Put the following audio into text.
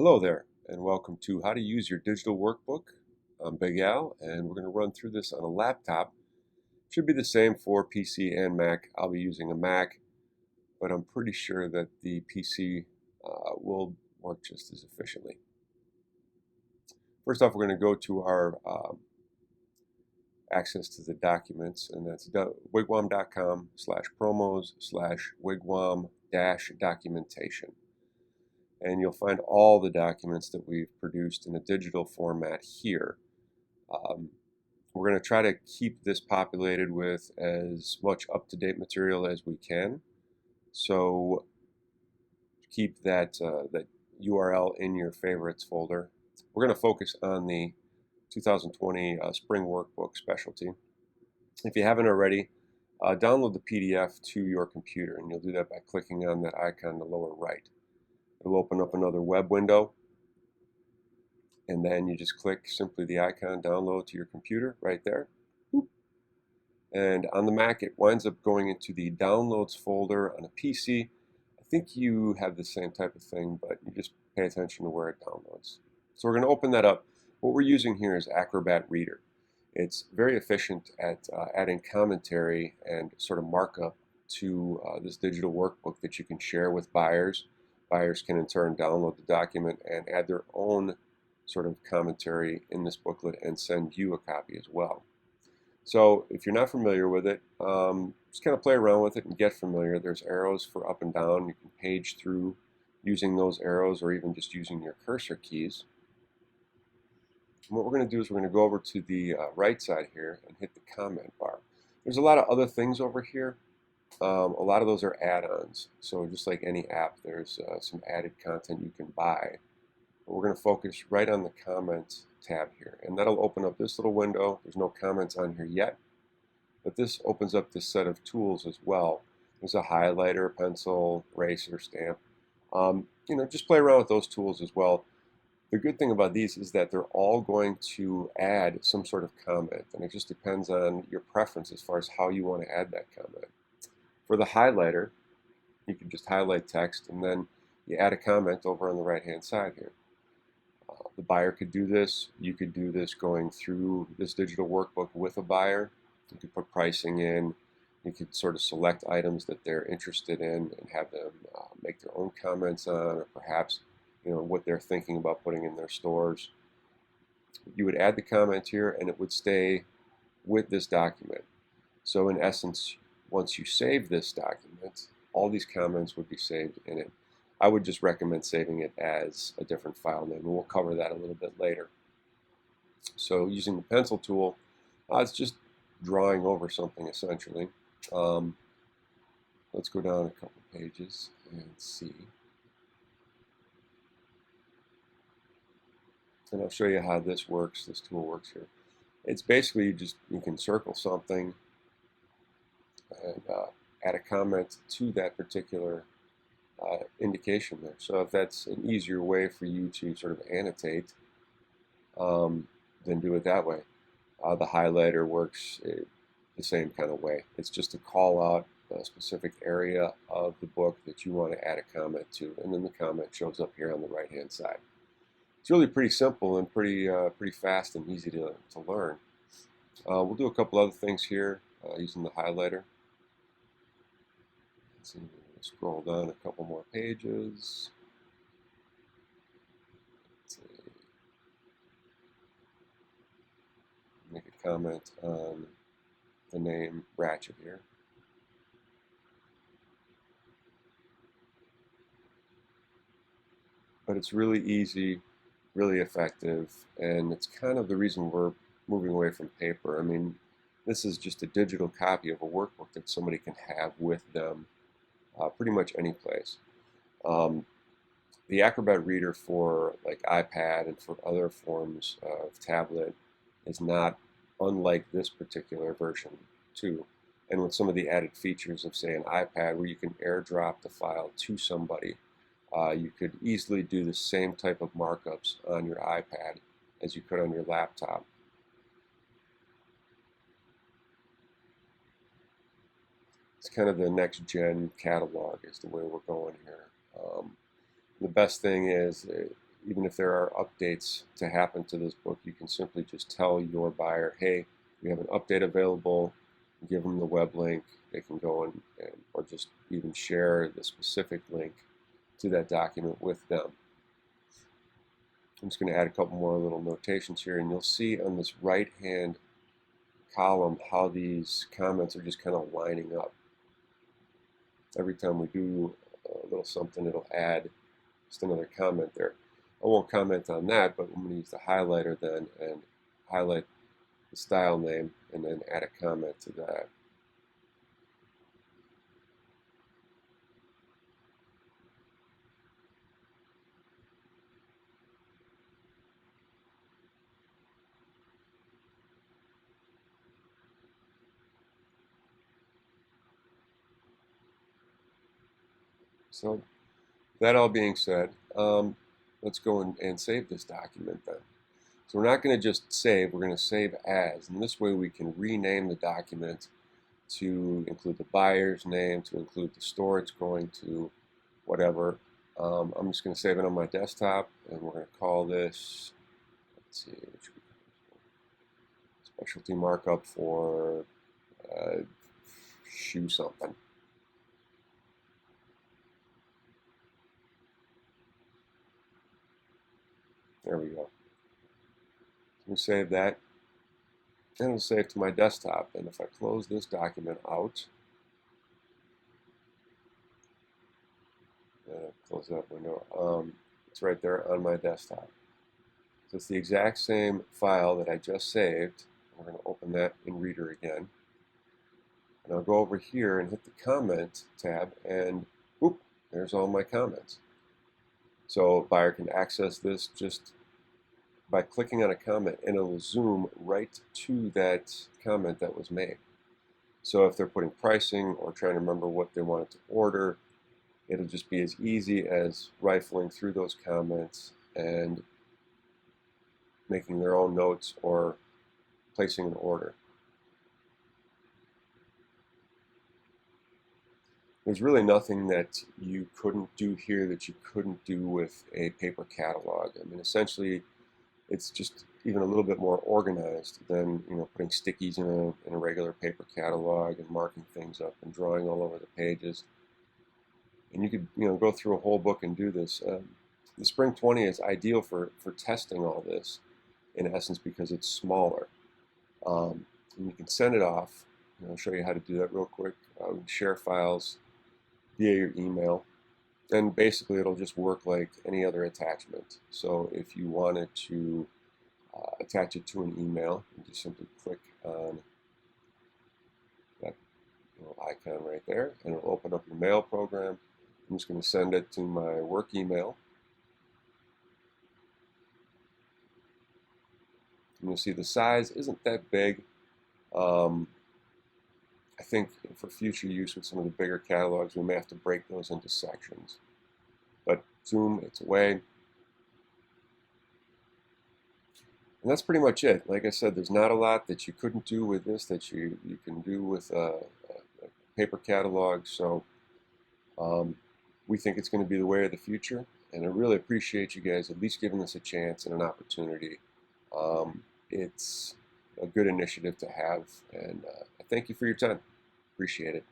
Hello there, and welcome to How to Use Your Digital Workbook. I'm Big Al, and we're going to run through this on a laptop. Should be the same for PC and Mac. I'll be using a Mac, but I'm pretty sure that the PC will work just as efficiently. First off, we're going to go to our access to the documents, and that's wigwam.com/promos/wigwam-documentation. And you'll find all the documents that we've produced in a digital format here. Um, we're going to try to keep this populated with as much up-to-date material as we can. So keep that URL in your favorites folder. We're going to focus on the 2020 Spring Workbook specialty. If you haven't already, download the PDF to your computer, and you'll do that by clicking on that icon in the lower right. It'll open up another web window, and then you just click simply the icon download to your computer right there. And on the Mac, it winds up going into the downloads folder. On a PC, I think you have the same type of thing, but you just pay attention to where it downloads. So we're going to open that up. What we're using here is Acrobat Reader. It's very efficient at adding commentary and sort of markup to this digital workbook that you can share with buyers. Buyers can in turn download the document and add their own sort of commentary in this booklet and send you a copy as well. So if you're not familiar with it, just kind of play around with it and get familiar. There's arrows for up and down. You can page through using those arrows or even just using your cursor keys. And what we're going to do is we're going to go over to the right side here and hit the comment bar. There's a lot of other things over here. A lot of those are add-ons. So just like any app, there's some added content you can buy. But we're going to focus right on the comments tab here, and that'll open up this little window. There's no comments on here yet, but this opens up this set of tools as well. There's a highlighter, pencil, eraser, stamp. Just play around with those tools as well. The good thing about these is that they're all going to add some sort of comment, and it just depends on your preference as far as how you want to add that comment. For the highlighter, you can just highlight text and then you add a comment over on the right-hand side here. The buyer could do this. You could do this going through this digital workbook with a buyer. You could put pricing in. You could sort of select items that they're interested in and have them make their own comments on, or perhaps what they're thinking about putting in their stores. You would add the comment here, and it would stay with this document. So in essence, once you save this document, all these comments would be saved in it. I would just recommend saving it as a different file name, and we'll cover that a little bit later. So using the pencil tool, it's just drawing over something essentially. Let's go down a couple pages and see. And I'll show you how this works, this tool works here. It's basically you can circle something and add a comment to that particular indication there. So if that's an easier way for you to sort of annotate, then do it that way. The highlighter works the same kind of way. It's just to call out a specific area of the book that you want to add a comment to, and then the comment shows up here on the right-hand side. It's really pretty simple and pretty fast and easy to learn. We'll do a couple other things here using the highlighter. Let's see. Scroll down a couple more pages. Make a comment on the name Ratchet here. But it's really easy, really effective, and it's kind of the reason we're moving away from paper. I mean, this is just a digital copy of a workbook that somebody can have with them pretty much any place. The Acrobat Reader for like iPad and for other forms of tablet is not unlike this particular version too. And with some of the added features of, say, an iPad where you can airdrop the file to somebody, you could easily do the same type of markups on your iPad as you could on your laptop. It's kind of the next gen catalog is the way we're going here. The best thing is even if there are updates to happen to this book, you can simply just tell your buyer, hey, we have an update available, give them the web link, they can go and or just even share the specific link to that document with them. I'm just going to add a couple more little notations here, and you'll see on this right-hand column how these comments are just kind of lining up. Every time we do a little something, it'll add just another comment there. I won't comment on that, but I'm going to use the highlighter then and highlight the style name and then add a comment to that. So that all being said, let's go and save this document then. So we're not going to just save, we're going to save as, and this way we can rename the document to include the buyer's name, to include the store it's going to, whatever. I'm just going to save it on my desktop, and we're going to call this, let's see, specialty markup for shoe something. There we go. We save that, and it'll save to my desktop. And if I close this document out, close that window, it's right there on my desktop. So it's the exact same file that I just saved. We're going to open that in Reader again. And I'll go over here and hit the Comment tab, and whoop, there's all my comments. So a buyer can access this just by clicking on a comment, and it will zoom right to that comment that was made. So if they're putting pricing or trying to remember what they wanted to order, it'll just be as easy as rifling through those comments and making their own notes or placing an order. There's really nothing that you couldn't do here that you couldn't do with a paper catalog. I mean, essentially, it's just even a little bit more organized than putting stickies in a regular paper catalog and marking things up and drawing all over the pages. And you could go through a whole book and do this. The Spring 20 is ideal for testing all this, in essence, because it's smaller. And you can send it off. I'll show you how to do that real quick. Share files via your email. And basically, it'll just work like any other attachment. So if you wanted to attach it to an email, you just simply click on that little icon right there, and it'll open up your mail program. I'm just going to send it to my work email. And you'll see the size isn't that big. I think for future use with some of the bigger catalogs, we may have to break those into sections. But zoom, it's away. And that's pretty much it. Like I said, there's not a lot that you couldn't do with this that you can do with a paper catalog. So we think it's going to be the way of the future. And I really appreciate you guys at least giving this a chance and an opportunity. It's a good initiative to have. And I thank you for your time. Appreciate it.